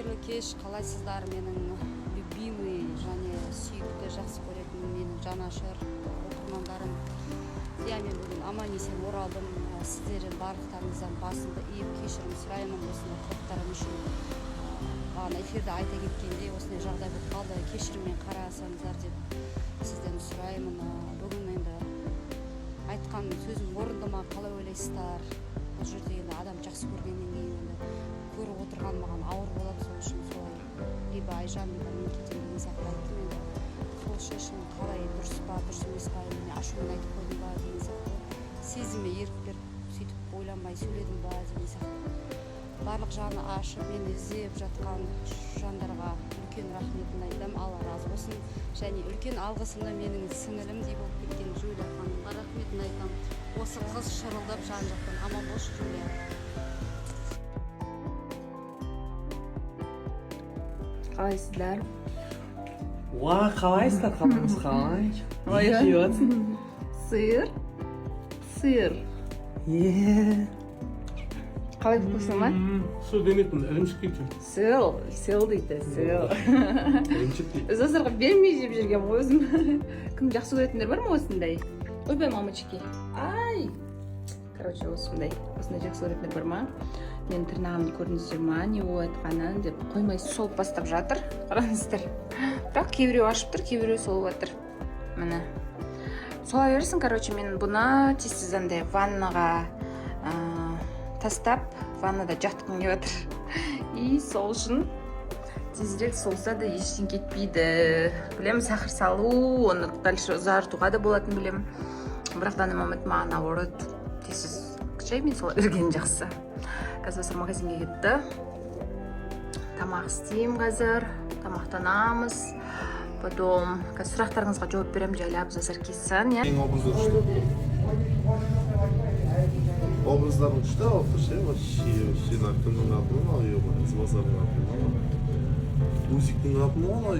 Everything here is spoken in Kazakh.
Қайырлы кеш, қалайсыздар? Менің любимый және сүйікті, жақсы көретін менің жанашыр оқырмандарым. Мен бүгін аман-есен оралдым. Сіздердің барлықтарыңыздан басымды иіп кешірім сұраймын осындай қылықтарым үшін. Бағана эфирде айта кеткенде осындай жағдай болып қалды, кешіріммен қарасаңыздар деп сізден сұраймын. Бүгін енді айтқан сөзім орынды ма, қалай ойлайсыздар? Бұл жерде енді адам жақсы көргеннен кейін енді көріп отырған маған ауыр болады, сол үшін солай либо Айжан, либо мен кетемін деген сияқты айттым. Енді сол шешім қалай, дұрыс па, дұрыс емес па, мен ашумен айтып қойдым ба деген сияқты, сезіме ерік беріп сөйтіп ойланбай сөйледім ба деген сияқты. Барлық жаны ашып мені іздеп жатқан жандарға үлкен рахметін айтам, Алла разы болсын. Және үлкен алғысымды менің сіңілімдей болып кеткен Жулия ханымға рахметін айтам. Осы қыз шырылдап жан-жақтан аман болшы, Жулия. Қалайсыздар? Уа, қалайсыздар? Қалыңыз қалай? Не жейсің? Сыр. Қалай вкусно ма? Сыр демейтін, ірімшік дейді. Сыл дейді, сыл. Ірімшік дейді. Зазырға бермей жеп жүрген ғой өзім. Кім жақсы көретіндер бар ма осындай? Ойбай, мамочки. Ай! Короче, осындай жақсы көретіндер бар ма? Мен тырнағымды көрдіңіздер ма, не болып айтқанын деп қоймай солып бастап жатыр. Қараңыздар. Бірақ кейбіреу ашып тұр, кейбіреу солып жатыр. Міне. Сола берсін, короче, мен бұны тез андай ваннаға тастап, ваннада жатқым келіп жатыр. И сол үшін тезірек солса да ештеңе кетпейді. Білем, сахар салу, оны дальше ұзартуға да болатын білем. Бірақ данный момент маған наоборот тез кішаймен сола бергені жақсы. Қазір магазинге кетті. Тамақ істеймін қазір. Тамақтанамыз. Потом сұрақтарыңызға жауап беремін, жайлап зазар кесін. Ең образдарың күшті алып тұр, вообще наркомның атын ал, ебай, базардың атын ал, узиктің атын ал,